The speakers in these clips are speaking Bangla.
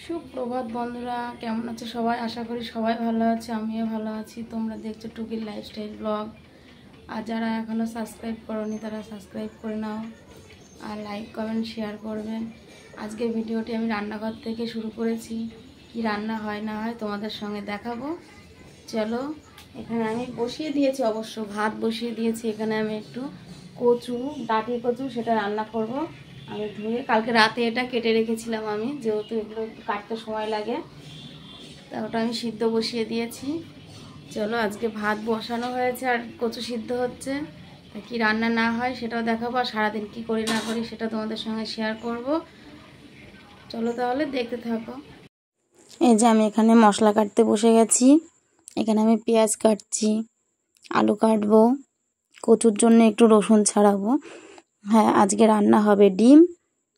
সুপ্রভাত বন্ধুরা, কেমন আছো সবাই? আশা করি সবাই ভালো আছে, আমিও ভালো আছি। তোমরা দেখছো টুকির লাইফস্টাইল ব্লগ। আর যারা এখনও সাবস্ক্রাইব করোনি তারা সাবস্ক্রাইব করে নাও, আর লাইক কমেন্ট শেয়ার করবেন। আজকের ভিডিওটি আমি রান্নাঘর থেকে শুরু করেছি। কি রান্না হয় না হয় তোমাদের সঙ্গে দেখাবো। চলো, এখানে আমি বসিয়ে দিয়েছি, অবশ্য ভাত বসিয়ে দিয়েছি। এখানে আমি একটু কচু, ডাঁটি কচু, সেটা রান্না করব। আমি ধুয়ে কালকে রাতে এটা কেটে রেখেছিলাম, আমি যেহেতু এগুলো কাটতে সময় লাগে, তা ওটা আমি সিদ্ধ বসিয়ে দিয়েছি। চলো, আজকে ভাত বসানো হয়েছে আর কচু সিদ্ধ হচ্ছে। তা কী রান্না না হয় সেটাও দেখাবো, আর সারাদিন কী করি না করি সেটা তোমাদের সঙ্গে শেয়ার করব। চলো তাহলে দেখতে থাকো। এই যে আমি এখানে মশলা কাটতে বসে গেছি। এখানে আমি পেঁয়াজ কাটছি, আলু কাটবো, কচুর জন্য একটু রসুন ছাড়াবো। হ্যাঁ, আজকে রান্না হবে ডিম।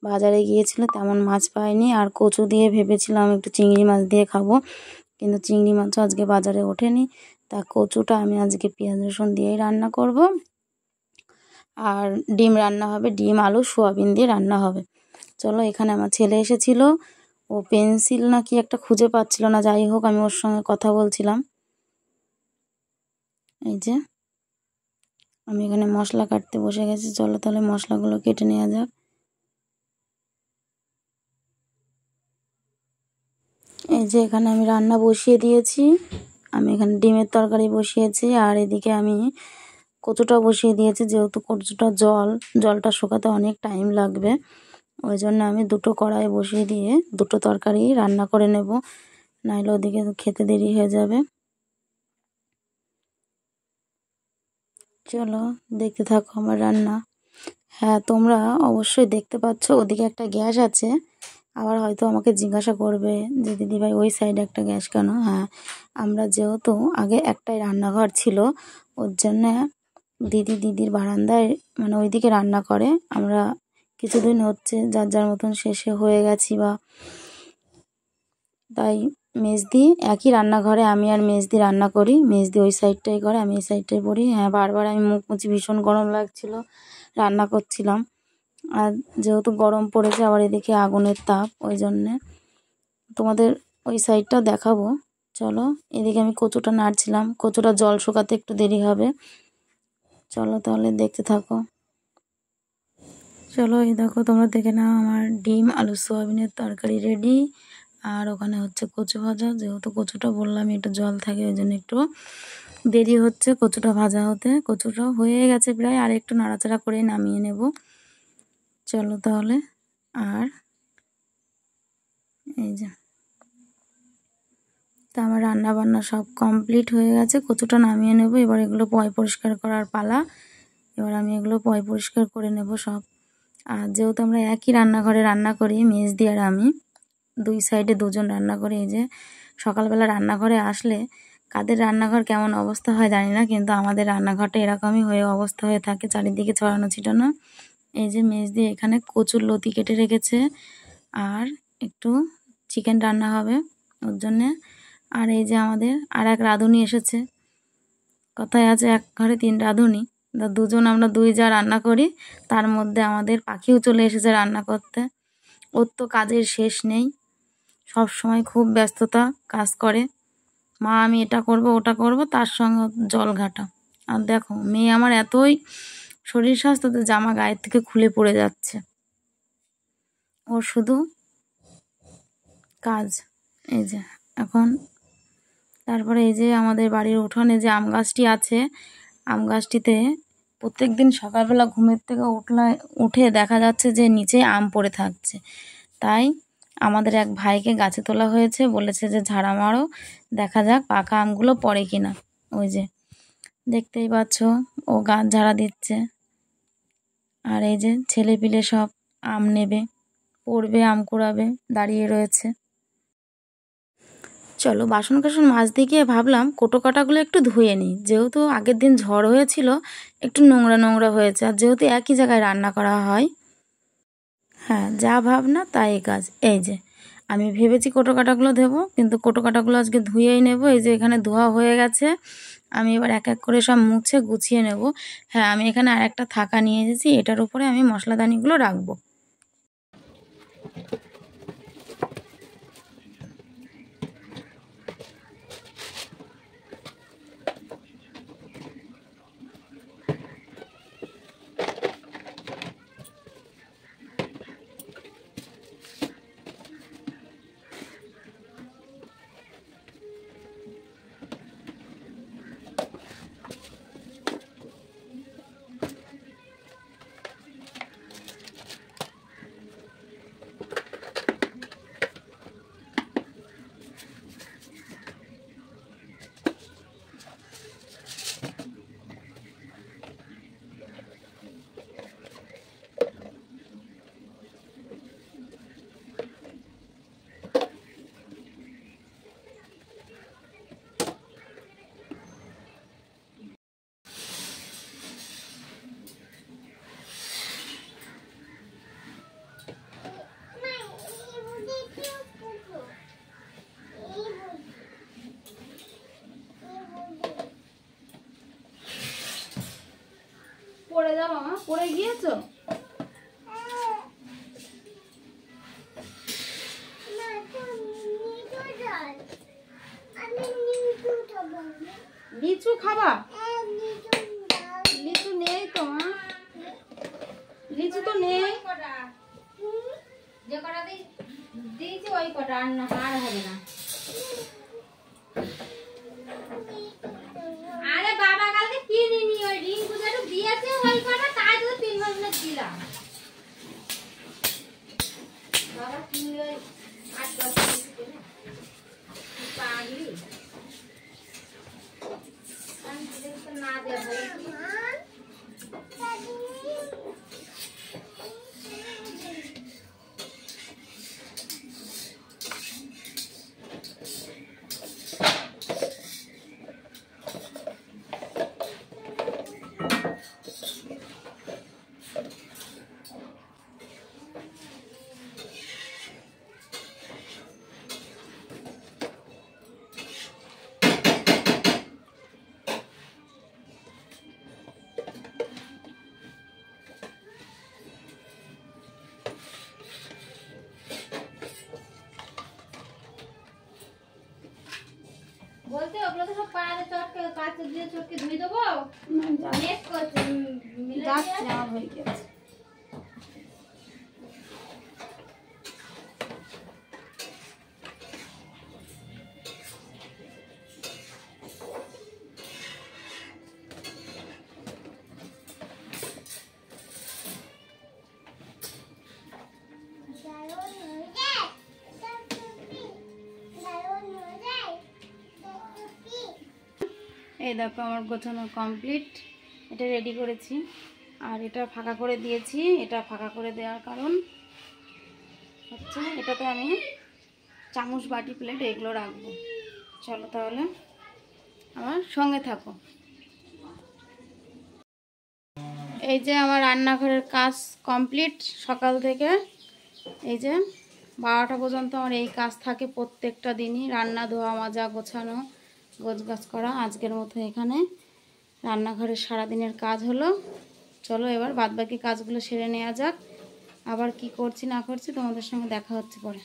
বাজারে গিয়েছিল, তেমন মাছ পাইনি, আর কচু দিয়ে ভেবেছিলাম একটু চিংড়ি মাছ দিয়ে খাবো, কিন্তু চিংড়ি মাছও আজকে বাজারে ওঠেনি। তা কচুটা আমি আজকে পেঁয়াজ রসুন দিয়েই রান্না করব। আর ডিম রান্না হবে, ডিম আলু সোয়াবিন দিয়ে রান্না হবে। চলো, এখানে আমার ছেলে এসেছিল, ও পেন্সিল না কি একটা খুঁজে পাচ্ছিল না, যাই হোক আমি ওর সঙ্গে কথা বলছিলাম। এই যে আমি এখানে মশলা কাটতে বসে গেছি। চলো তাহলে মশলাগুলো কেটে নেওয়া যাক। এই যে এখানে আমি রান্না বসিয়ে দিয়েছি। আমি এখানে ডিমের তরকারি বসিয়েছি, আর এদিকে আমি কচুটা বসিয়ে দিয়েছি। যেহেতু কচুটা জলটা শুকাতে অনেক টাইম লাগবে, ওই জন্য আমি দুটো কড়াই বসিয়ে দিয়ে দুটো তরকারি রান্না করে নেব, নাহলে ওদিকে খেতে দেরি হয়ে যাবে। চলো দেখতে থাকো আমার রান্না। হ্যাঁ, তোমরা অবশ্যই দেখতে পাচ্ছ ওদিকে একটা গ্যাস আছে। আবার হয়তো আমাকে জিজ্ঞাসা করবে যে দিদিভাই ওই সাইডে একটা গ্যাস কেন? হ্যাঁ, আমরা যেহেতু আগে একটাই রান্নাঘর ছিল, ওর জন্যে দিদির বারান্দায় মানে ওইদিকে রান্না করে। আমরা কিছুদিন হচ্ছে যার যার মতন শেষে হয়ে গেছি, বা তাই মেজদি একই রান্নাঘরে আমি আর মেজদি রান্না করি। মেজদি ওই সাইডটাই করে, আমি এই সাইডটাই পড়ি। হ্যাঁ, বারবার আমি মুখ মুছি, ভীষণ গরম লাগছিল, রান্না করছিলাম। আর যেহেতু গরম পড়েছে, আবার এদিকে আগুনের তাপ, ওই জন্যে তোমাদের ওই সাইডটা দেখাবো। চলো, এদিকে আমি কচুটা নাড়ছিলাম। কচুটা জল শুকাতে একটু দেরি হবে। চলো তাহলে দেখতে থাকো। চলো, এই দেখো, তোমরা দেখে নাও, আমার ডিম আলু সোয়াবিনের তরকারি রেডি। আর ওখানে হচ্ছে কচু ভাজা। যেহেতু কচুটা বললাম একটু জল থাকে, ওই জন্য একটু দেরি হচ্ছে কচুটা ভাজা হতে। কচুটাও হয়ে গেছে প্রায়, আর একটু নাড়াচাড়া করে নামিয়ে নেব। চলো তাহলে। আর এই যে তা আমার রান্না বান্না সব কমপ্লিট হয়ে গেছে। কচুটা নামিয়ে নেব। এবার এগুলো পরিষ্কার করার পালা। এবার আমি এগুলো পরিষ্কার করে নেব সব। আর যেহেতু আমরা একই রান্নাঘরে রান্না করি, মেজদি আর আমি, দুই সাইডে দুজন রান্না করি। এই যে সকালবেলা রান্নাঘরে আসলে কাদের রান্নাঘর কেমন অবস্থা হয় জানি না, কিন্তু আমাদের রান্নাঘরটা এরকমই অবস্থা হয়ে থাকে, চারিদিকে ছড়ানো ছিটানো। এই যে মেজদি এখানে কচুর লতি কেটে রেখেছে, আর একটু চিকেন রান্না হবে ওর জন্যে। আর এই যে আমাদের আর এক রাঁধুনি এসেছে। কথায় আছে এক ঘরে তিন রাঁধুনি। দুজন, আমরা দুই যা রান্না করি, তার মধ্যে আমাদের পাখিও চলে এসেছে রান্না করতে। ওর তো কাজের শেষ নেই, সব সময় খুব ব্যস্ততা, কাজ করে। মা আমি এটা করব ওটা করব, তার সঙ্গে জল ঘাটা। আর দেখো মেয়ে আমার এতই শরীর স্বাস্থ্যতে জামা গায়ের থেকে খুলে পড়ে যাচ্ছে, ওর শুধু কাজ। এই যে এখন তারপরে এই যে আমাদের বাড়ির উঠোনে যে আম গাছটি আছে, আম গাছটিতে প্রত্যেক দিন সকালবেলা ঘুমের থেকে উঠে দেখা যাচ্ছে যে নিচে আম পড়ে থাকছে। তাই আমাদের এক ভাইকে গাছে তোলা হয়েছে, বলেছে যে ঝাড়া মারো, দেখা যাক পাকা আমগুলো পড়ে কিনা। ওই যে দেখতেই পাচ্ছ, ও গাছ ঝাড়া দিচ্ছে। আর এই যে ছেলে পিলে সব আম নেবে, পড়বে, আম কুড়াবে, দাঁড়িয়ে রয়েছে। চলো, বাসন কাসন মাজতে গিয়ে ভাবলাম কোটো কাটাগুলো একটু ধুয়ে নিই। যেহেতু আগের দিন ঝড় হয়েছিল, একটু নোংরা নোংরা হয়েছে, আর যেহেতু একই জায়গায় রান্না করা হয়, হ্যাঁ, যা ভাবনা তাই কাজ। এই যে আমি ভেবেছি কোটো কাটাগুলো দেবো, কিন্তু কোটো কাটাগুলো আজকে ধুয়েই নেব। এই যে এখানে ধোয়া হয়ে গেছে, আমি এবার এক এক করে সব মুছে গুছিয়ে নেব। হ্যাঁ, আমি এখানে আর একটা থাকা নিয়ে এসেছি, এটার উপরে আমি মশলাদানিগুলো রাখবো। দাও মামা, পড়ে গিয়েছো? লিচু খাবা? লিচু নেই তো মা, লিচু তো নেই। যে কটা দিয়েছি ওই কটা, আর হবে না। আরে বাবা কালকে কিনিনি, ওই রিঙ্কু যেটা দিয়েছে ওই কটা, তাই তো 3 মাস দিলাম। বাবা কিনলে 8-10 পাগলি না দেবো। বলতে ওগুলো তো সব পাড়াতে চটকে কাছে দিয়ে চটকে ধুই দেবো। নেট করতে মিলে যাচ্ছে, আমার হয়ে গেছে। এই দেখো আমার গোছানো কমপ্লিট, এটা রেডি করেছি। আর এটা ফাঁকা করে দিয়েছি। এটা ফাঁকা করে দেওয়ার কারণ হচ্ছে এটাতে আমি চামচ, বাটি, প্লেট এগুলো রাখবো। চলো তাহলে আমার সঙ্গে থাকো। এই যে আমার রান্নাঘরের কাজ কমপ্লিট সকাল থেকে। এই যে 12টা পর্যন্ত আমার এই কাজ থাকে প্রত্যেকটা দিনই, রান্না, ধোয়া, মাজা, গোছানো, গোছগাছ করা। আজকের মতো এখানে রান্নাঘরের সারাদিনের কাজ হলো। চলো এবার বাদবাকি কাজগুলো সেরে নেওয়া যাক। আবার কি করছি না করছি তোমাদের সঙ্গে দেখা হচ্ছে পরে।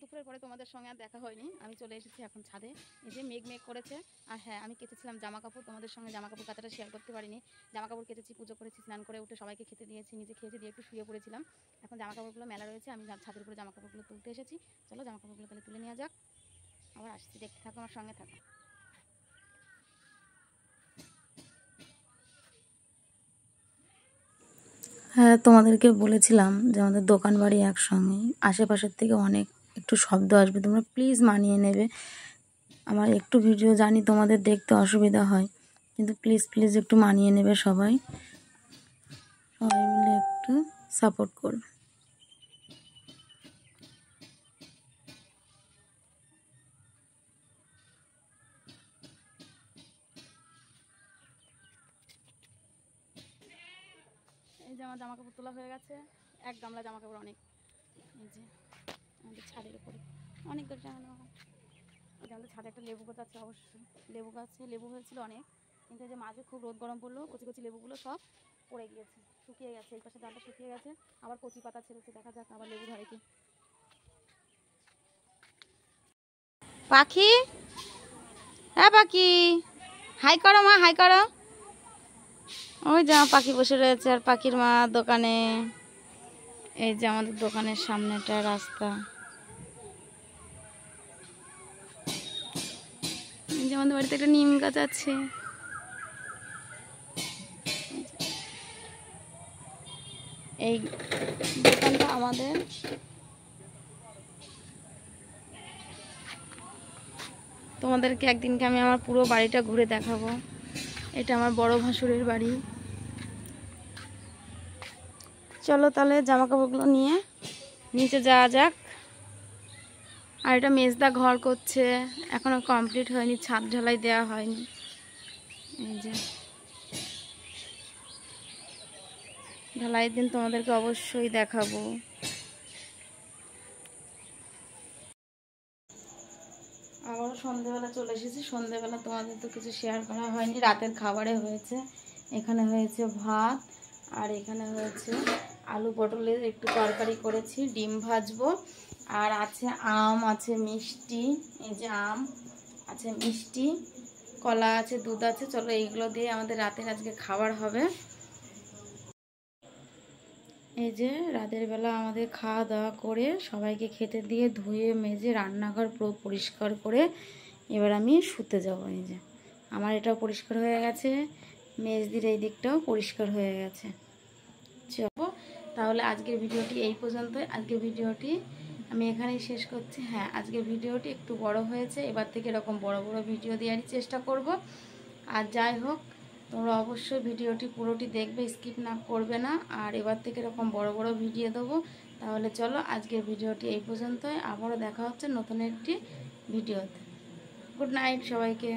দুপুরের পরে তোমাদের সঙ্গে আর দেখা হয়নি, আমি চলে এসেছি এখন ছাদে। এই যে মেঘ মেঘ করেছে। আর হ্যাঁ, আমি কেচেছিলাম জামা কাপড়, তোমাদের সঙ্গে জামা কাপড় কাচাটা শেয়ার করতে পারিনি। জামা কাপড় কেচেছি, পুজো করেছি, স্নান করে উঠে সবাইকে খেতে দিয়েছি, নিজে খেয়েছি, দিয়ে একটু শুয়ে পড়েছিলাম। এখন জামা কাপড়গুলো মেলা রয়েছে, আমি ছাদের উপরে জামা কাপড়গুলো তুলতে এসেছি। চলো জামা কাপড়গুলো তাহলে তুলে নেওয়া যাক। আবার আসছি, দেখতে থাকো, আমার সঙ্গে থাকো। হ্যাঁ, তোমাদেরকে বলেছিলাম যে আমাদের দোকান বাড়ি একসঙ্গে, আশেপাশের থেকে অনেক একটু শব্দ আসবে, তোমরা প্লিজ মানিয়ে নেবে। আমার একটু ভিডিও জানি তোমাদের দেখতে অসুবিধা হয়, কিন্তু প্লিজ প্লিজ একটু মানিয়ে নেবে সবাই, সবাই মিলে একটু সাপোর্ট করবে। এই যে আমার জামা কাপড় তোলা হয়ে গেছে, এক গামলা জামা কাপড় অনেক। এই যে আমাদের ছাদের উপরে অনেক দূর জামা। আমাদের ছাদে একটা লেবু গাছ আছে, অবশ্যই লেবু গাছে লেবু হয়েছিল অনেক, কিন্তু এই যে মাঝে খুব রোদ গরম পড়লো, কচি কচি লেবুগুলো সব পড়ে গিয়েছে, শুকিয়ে গেছে। এই পাশে ডালটা শুকিয়ে গেছে, আবার কচি পাতা ছেড়েছে, দেখা যাক আবার লেবু ধরে কি। পাখি, হ্যাঁ পাখি, হাই করো মা, হাই করো। ওই যে আমার পাখি বসে রয়েছে, আর পাখির মা দোকানে। এই যে আমাদের দোকানের সামনেটা রাস্তা। এই যে আমাদের বাড়িতে একটা নিম গাছ আছে। এই দোকানটা আমাদের। তোমাদেরকে একদিনকে আমি আমার পুরো বাড়িটা ঘুরে দেখাবো। এটা আমার বড় ভাসুরের বাড়ি। চলো তাহলে জামা কাপড়গুলো নিয়ে নিচে যাওয়া যাক। আর এটা মেজদা ঘর করছে, এখনো কমপ্লিট হয়নি, ছাদ ঢালাই দেওয়া হয়নি। এই যে ঢালাইয়ের দিন তোমাদেরকে অবশ্যই দেখাবো। আবারও সন্ধেবেলা চলে এসেছি। সন্ধেবেলা তোমাদের তো কিছু শেয়ার করা হয়নি। রাতের খাবারে হয়েছে, এখানে হয়েছে ভাত, আর এখানে হয়েছে আলু পটলের একটু তরকারি করেছি, ডিম ভাজবো, আর আছে আম, আছে মিষ্টি, এই যে আম আছে, মিষ্টি, কলা আছে, দুধ আছে। চলো এইগুলো দিয়ে আমাদের রাতের আজকে খাবার হবে। এই যে রাতের বেলা আমাদের খাওয়া দাওয়া করে সবাইকে খেতে দিয়ে ধুয়ে মেজে রান্নাঘর পুরো পরিষ্কার করে এবার আমি শুতে যাব। এই যে আমার এটাও পরিষ্কার হয়ে গেছে, মেজদির এই দিকটাও পরিষ্কার হয়ে গেছে। চলো তাহলে আজকের ভিডিওটি এই পর্যন্তই। আজকের ভিডিওটি আমি এখানেই শেষ করছি। হ্যাঁ, আজকের ভিডিওটি একটু বড় হয়েছে, এবার থেকে এরকম বড় বড় ভিডিও দেওয়ারই চেষ্টা করব। আর যাই হোক, তোমরা অবশ্যই ভিডিওটি পুরোটি দেখবে, স্কিপ না করবে না। আর এবার থেকে এরকম বড় বড় ভিডিও দেবো। তাহলে চলো আজকের ভিডিওটি এই পর্যন্তই, আবারও দেখা হচ্ছে নতুন একটি ভিডিওতে। গুড নাইট সবাইকে।